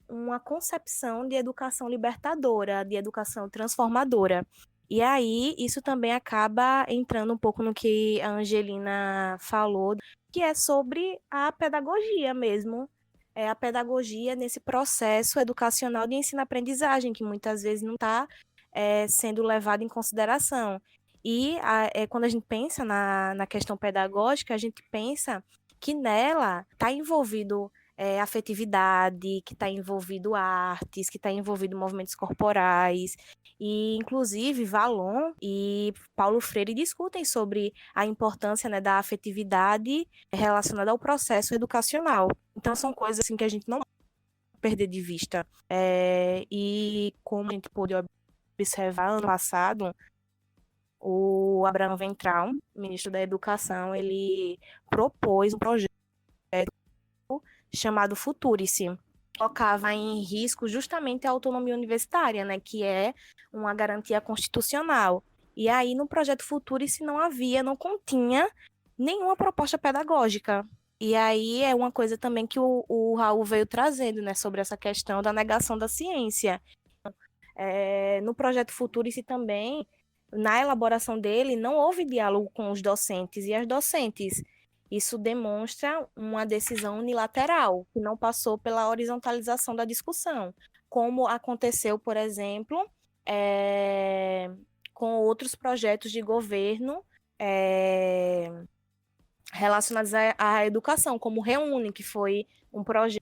uma concepção de educação libertadora, de educação transformadora. E aí, isso também acaba entrando um pouco no que a Angelina falou, que é sobre a pedagogia mesmo. É a pedagogia nesse processo educacional de ensino-aprendizagem, que muitas vezes não está sendo levado em consideração. E quando a gente pensa na questão pedagógica, a gente pensa que nela está envolvido afetividade, que está envolvido artes, que está envolvido movimentos corporais, e inclusive Valon e Paulo Freire discutem sobre a importância, né, da afetividade relacionada ao processo educacional. Então são coisas assim que a gente não pode perder de vista. E como a gente pôde observar ano passado, o Abraham Weintraub, ministro da Educação, ele propôs um projeto chamado Futurice, colocava em risco justamente a autonomia universitária, né, que é uma garantia constitucional. E aí no projeto Futurice não continha nenhuma proposta pedagógica. E aí é uma coisa também que o Raul veio trazendo, né, sobre essa questão da negação da ciência. No projeto Futurice também, na elaboração dele, não houve diálogo com os docentes e as docentes. Isso demonstra uma decisão unilateral, que não passou pela horizontalização da discussão, como aconteceu, por exemplo, com outros projetos de governo relacionados à educação, como o Reúne, que foi um projeto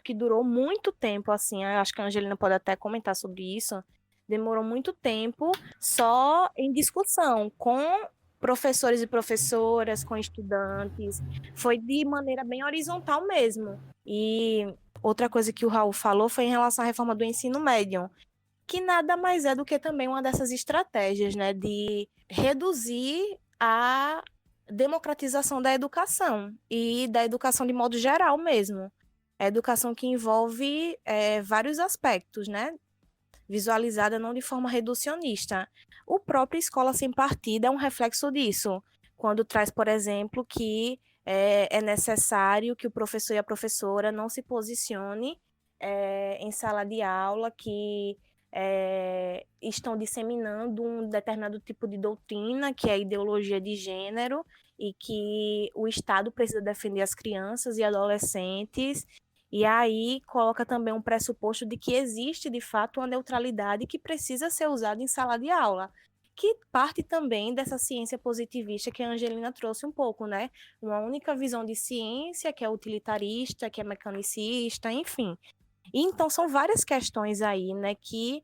que durou muito tempo, assim, acho que a Angelina pode até comentar sobre isso, demorou muito tempo só em discussão, com professores e professoras, com estudantes, foi de maneira bem horizontal mesmo. E outra coisa que o Raul falou foi em relação à reforma do ensino médio, que nada mais é do que também uma dessas estratégias, né, de reduzir a democratização da educação e da educação de modo geral mesmo. A educação que envolve vários aspectos, né, visualizada não de forma reducionista. O próprio Escola Sem Partido é um reflexo disso, quando traz, por exemplo, que é necessário que o professor e a professora não se posicione em sala de aula, que estão disseminando um determinado tipo de doutrina, que é a ideologia de gênero, e que o Estado precisa defender as crianças e adolescentes. E aí coloca também um pressuposto de que existe, de fato, uma neutralidade que precisa ser usada em sala de aula, que parte também dessa ciência positivista que a Angelina trouxe um pouco, né? Uma única visão de ciência que é utilitarista, que é mecanicista, enfim. E então são várias questões aí, né, que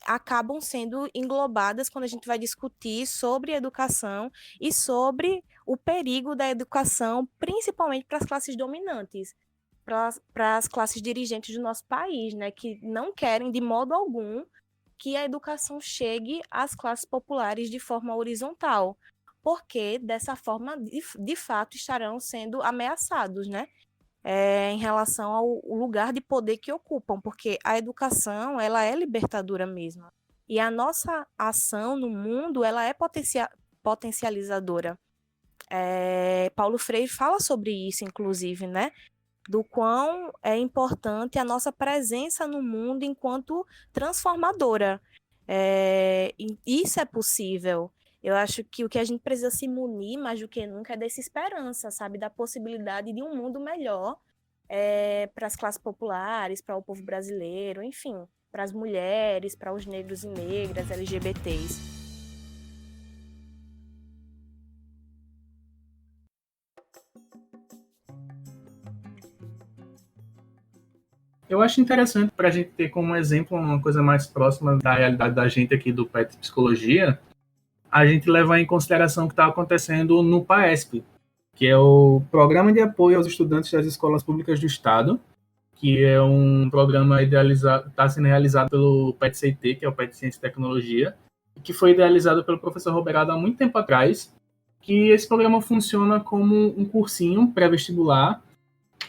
acabam sendo englobadas quando a gente vai discutir sobre educação e sobre o perigo da educação, principalmente para as classes dominantes, para as classes dirigentes do nosso país, né, que não querem de modo algum que a educação chegue às classes populares de forma horizontal, porque dessa forma, de fato, estarão sendo ameaçados, né? Em relação ao lugar de poder que ocupam, porque a educação ela é libertadora mesmo. E a nossa ação no mundo ela é potencializadora. Paulo Freire fala sobre isso, inclusive, né? Do quão é importante a nossa presença no mundo enquanto transformadora. E isso é possível. Eu acho que o que a gente precisa se munir mais do que nunca é dessa esperança, sabe? Da possibilidade de um mundo melhor para as classes populares, para o povo brasileiro, enfim, para as mulheres, para os negros e negras, LGBTs. Eu acho interessante para a gente ter como exemplo uma coisa mais próxima da realidade da gente aqui do PET Psicologia, a gente levar em consideração o que está acontecendo no PAESP, que é o Programa de Apoio aos Estudantes das Escolas Públicas do Estado, que é um programa idealizado, está sendo realizado pelo PET-CT, que é o PET Ciência e Tecnologia, que foi idealizado pelo professor Roberado há muito tempo atrás, que esse programa funciona como um cursinho pré-vestibular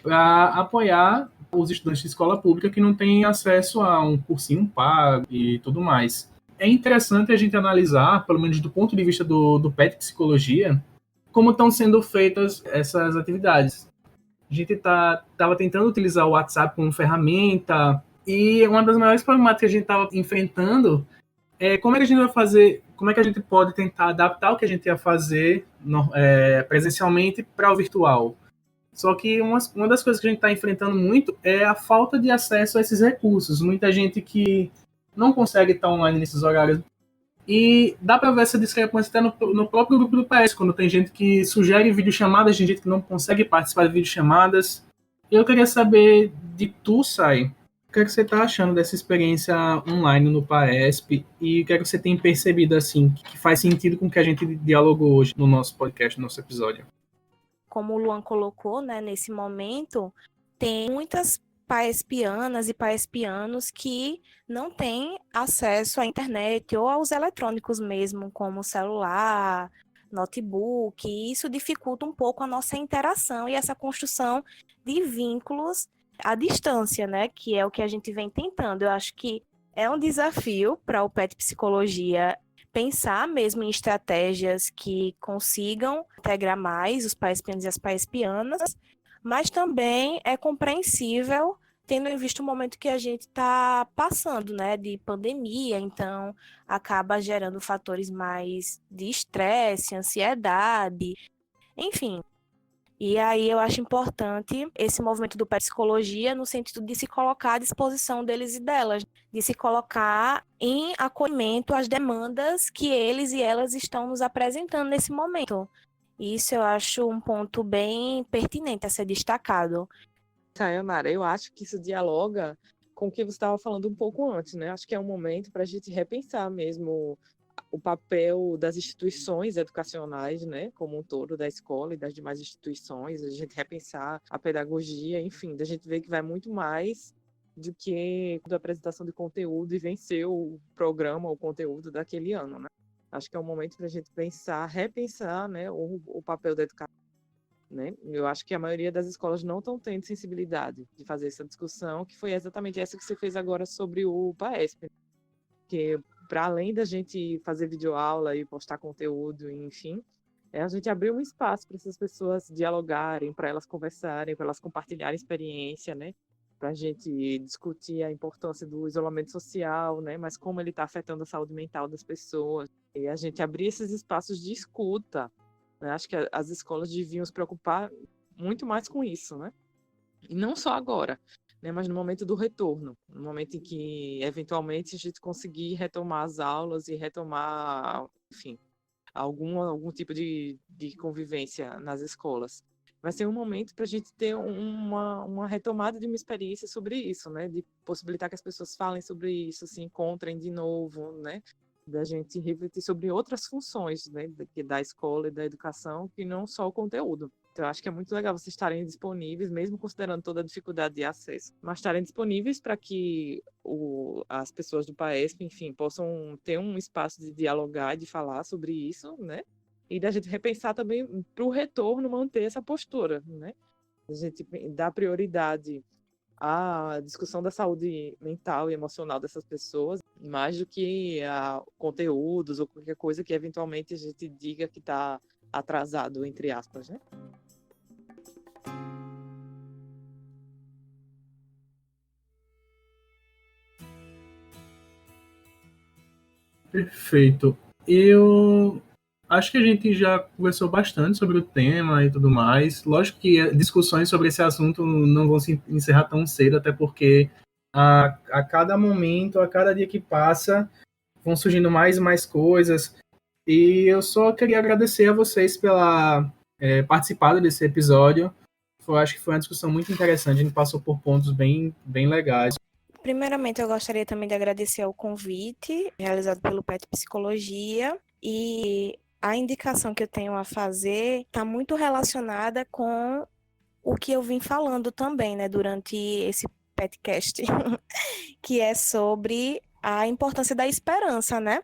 para apoiar os estudantes de escola pública que não têm acesso a um cursinho pago e tudo mais. É interessante a gente analisar, pelo menos do ponto de vista do PET Psicologia, como estão sendo feitas essas atividades. A gente estava tentando utilizar o WhatsApp como ferramenta e uma das maiores problemáticas que a gente estava enfrentando é como é que a gente vai fazer, como é que a gente pode tentar adaptar o que a gente ia fazer presencialmente para o virtual. Só que uma das coisas que a gente está enfrentando muito é a falta de acesso a esses recursos. Muita gente que não consegue estar online nesses horários. E dá para ver essa discrepância até no próprio grupo do PS, quando tem gente que sugere videochamadas, tem gente que não consegue participar de videochamadas. Eu queria saber de tu, Sai, o que é que você está achando dessa experiência online no PAESP e o que é que você tem percebido assim que faz sentido com o que a gente dialogou hoje no nosso podcast, no nosso episódio? Como o Luan colocou, né, nesse momento, tem muitas paespianas e paespianos que não têm acesso à internet ou aos eletrônicos mesmo, como celular, notebook, e isso dificulta um pouco a nossa interação e essa construção de vínculos à distância, né, que é o que a gente vem tentando. Eu acho que é um desafio para o PET Psicologia pensar mesmo em estratégias que consigam integrar mais os pais-pianos e as pais-pianas, mas também é compreensível tendo em vista o momento que a gente está passando, né, de pandemia, então acaba gerando fatores mais de estresse, ansiedade, enfim. E aí eu acho importante esse movimento do psicologia no sentido de se colocar à disposição deles e delas, de se colocar em acolhimento às demandas que eles e elas estão nos apresentando nesse momento. Isso eu acho um ponto bem pertinente a ser destacado. Sayonara, eu acho que isso dialoga com o que você estava falando um pouco antes, né? Acho que é um momento para a gente repensar mesmo o papel das instituições educacionais, né, como um todo, da escola e das demais instituições, a gente repensar a pedagogia, enfim, da gente ver que vai muito mais do que a apresentação de conteúdo e vencer o programa, o conteúdo daquele ano, né? Acho que é um momento para a gente pensar, repensar, né, o papel da educação. Né? Eu acho que a maioria das escolas não estão tendo sensibilidade de fazer essa discussão, que foi exatamente essa que você fez agora sobre o PAESP, que para além da gente fazer videoaula e postar conteúdo, enfim, a gente abriu um espaço para essas pessoas dialogarem, para elas conversarem, para elas compartilharem experiência, né? Para a gente discutir a importância do isolamento social, né? Mas como ele está afetando a saúde mental das pessoas. E a gente abrir esses espaços de escuta, né? Acho que as escolas deviam se preocupar muito mais com isso, né? E não só agora, né, mas no momento do retorno, no momento em que, eventualmente, a gente conseguir retomar as aulas e retomar, enfim, algum tipo de convivência nas escolas. Vai ser um momento para a gente ter uma retomada de uma experiência sobre isso, né, de possibilitar que as pessoas falem sobre isso, se encontrem de novo, né, da gente refletir sobre outras funções, né, da escola e da educação, que não só o conteúdo. Então, eu acho que é muito legal vocês estarem disponíveis, mesmo considerando toda a dificuldade de acesso, mas estarem disponíveis para que as pessoas do PAESP, enfim, possam ter um espaço de dialogar, de falar sobre isso, né? E da gente repensar também para o retorno manter essa postura, né? A gente dá prioridade à discussão da saúde mental e emocional dessas pessoas, mais do que a conteúdos ou qualquer coisa que eventualmente a gente diga que está atrasado, entre aspas, né? Perfeito. Eu acho que a gente já conversou bastante sobre o tema e tudo mais. Lógico que discussões sobre esse assunto não vão se encerrar tão cedo, até porque a cada momento, a cada dia que passa, vão surgindo mais e mais coisas. E eu só queria agradecer a vocês pela participado desse episódio. Eu acho que foi uma discussão muito interessante, a gente passou por pontos bem legais. Primeiramente, eu gostaria também de agradecer ao convite realizado pelo PET Psicologia e a indicação que eu tenho a fazer está muito relacionada com o que eu vim falando também, né, durante esse podcast, que é sobre a importância da esperança, né?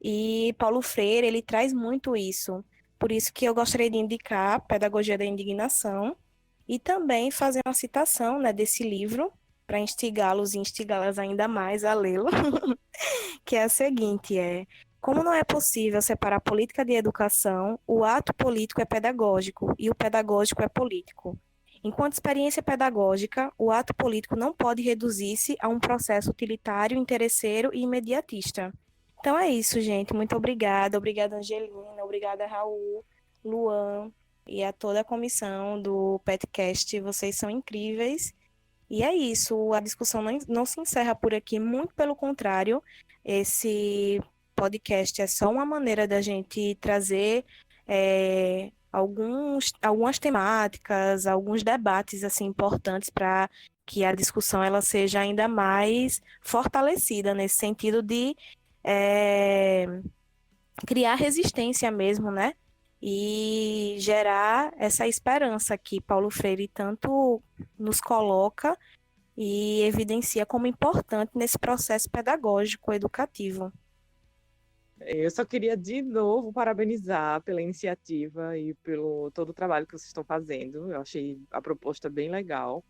E Paulo Freire, ele traz muito isso. Por isso que eu gostaria de indicar a Pedagogia da Indignação e também fazer uma citação, né, desse livro para instigá-los e instigá-las ainda mais a lê-lo, que é a seguinte, como não é possível separar política de educação, o ato político é pedagógico e o pedagógico é político. Enquanto experiência pedagógica, o ato político não pode reduzir-se a um processo utilitário, interesseiro e imediatista. Então é isso, gente. Muito obrigada. Obrigada, Angelina. Obrigada, Raul, Luan e a toda a comissão do podcast. Vocês são incríveis. E é isso. A discussão não se encerra por aqui. Muito pelo contrário. Esse podcast é só uma maneira da gente trazer algumas temáticas, alguns debates assim importantes para que a discussão ela seja ainda mais fortalecida nesse sentido de criar resistência mesmo, né? E gerar essa esperança que Paulo Freire tanto nos coloca e evidencia como importante nesse processo pedagógico educativo. Eu só queria de novo parabenizar pela iniciativa e pelo todo o trabalho que vocês estão fazendo. Eu achei a proposta bem legal.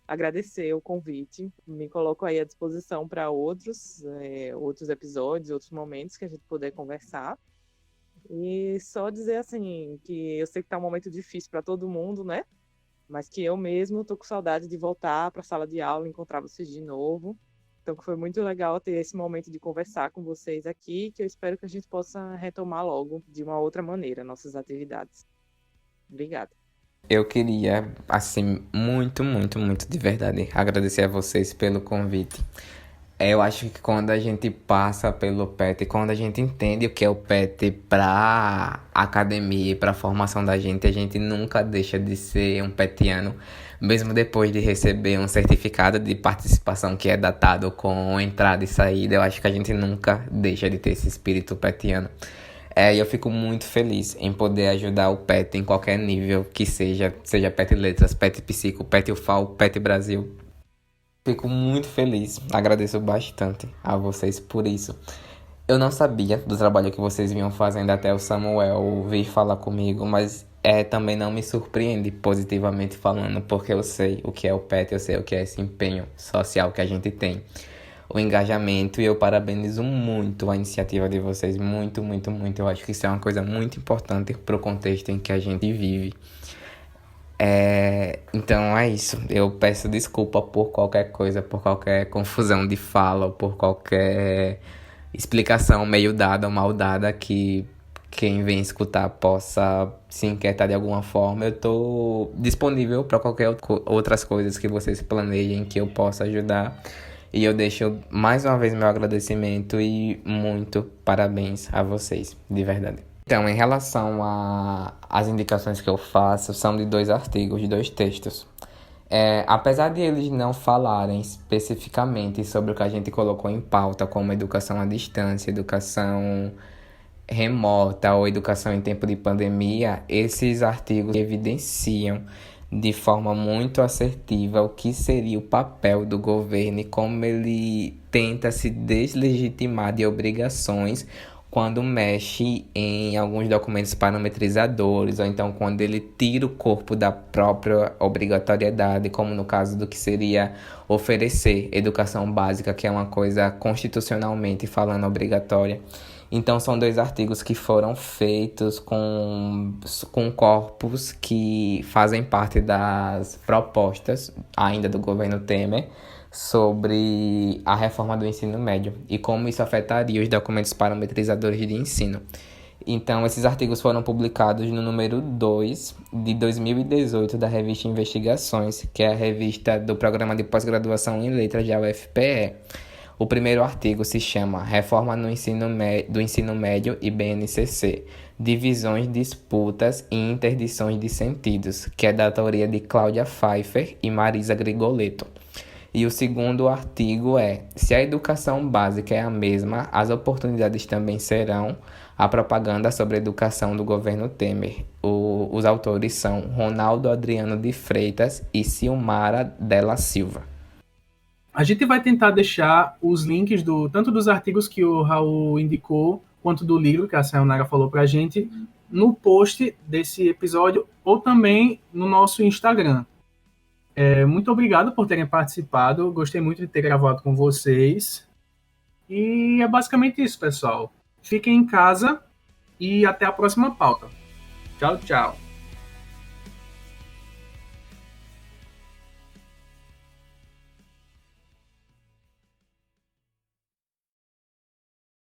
Agradecer o convite, me coloco aí à disposição para outros episódios, outros momentos que a gente puder conversar. E só dizer assim, que eu sei que está um momento difícil para todo mundo, né? Mas que eu mesmo estou com saudade de voltar para a sala de aula, encontrar vocês de novo. Então foi muito legal ter esse momento de conversar com vocês aqui, que eu espero que a gente possa retomar logo, de uma outra maneira, nossas atividades. Obrigada. Eu queria, assim, muito, muito, muito de verdade, agradecer a vocês pelo convite. Eu acho que quando a gente passa pelo PET, quando a gente entende o que é o PET pra academia e pra formação da gente, a gente nunca deixa de ser um petiano, mesmo depois de receber um certificado de participação que é datado com entrada e saída. Eu acho que a gente nunca deixa de ter esse espírito petiano. E eu fico muito feliz em poder ajudar o PET em qualquer nível que seja PET Letras, PET Psico, PET UFAL, PET Brasil. Fico muito feliz, agradeço bastante a vocês por isso. Eu não sabia do trabalho que vocês vinham fazendo até o Samuel vir falar comigo, mas também não me surpreende positivamente falando, porque eu sei o que é o PET, eu sei o que é esse empenho social que a gente tem, o engajamento, e eu parabenizo muito a iniciativa de vocês, muito, muito, muito. Eu acho que isso é uma coisa muito importante para o contexto em que a gente vive. Então é isso, eu peço desculpa por qualquer coisa, por qualquer confusão de fala, por qualquer explicação meio dada ou mal dada que quem vem escutar possa se inquietar de alguma forma. Eu tô disponível para qualquer outras coisas que vocês planejem que eu possa ajudar. E eu deixo mais uma vez meu agradecimento e muito parabéns a vocês, de verdade. Então, em relação às indicações que eu faço, são de 2 artigos, de 2 textos. Apesar de eles não falarem especificamente sobre o que a gente colocou em pauta, como educação à distância, educação remota ou educação em tempo de pandemia, esses artigos evidenciam de forma muito assertiva o que seria o papel do governo e como ele tenta se deslegitimar de obrigações quando mexe em alguns documentos parametrizadores, ou então quando ele tira o corpo da própria obrigatoriedade, como no caso do que seria oferecer educação básica, que é uma coisa constitucionalmente falando obrigatória. Então são 2 artigos que foram feitos com corpos que fazem parte das propostas ainda do governo Temer sobre a reforma do ensino médio e como isso afetaria os documentos parametrizadores de ensino. Então, esses artigos foram publicados no número 2 de 2018 da revista Investigações, que é a revista do Programa de Pós-Graduação em Letras da UFPE. O primeiro artigo se chama Reforma no do Ensino Médio e BNCC, Divisões, Disputas e Interdições de Sentidos, que é da autoria de Cláudia Pfeiffer e Marisa Grigoletto. E o segundo artigo é Se a educação básica é a mesma, as oportunidades também serão, a propaganda sobre a educação do governo Temer. Os autores são Ronaldo Adriano de Freitas e Silmara Della Silva. A gente vai tentar deixar os links tanto dos artigos que o Raul indicou, quanto do livro que a Sayonara falou pra gente, no post desse episódio, ou também no nosso Instagram. Muito obrigado por terem participado, gostei muito de ter gravado com vocês. E é basicamente isso, pessoal. Fiquem em casa e até a próxima pauta. Tchau, tchau.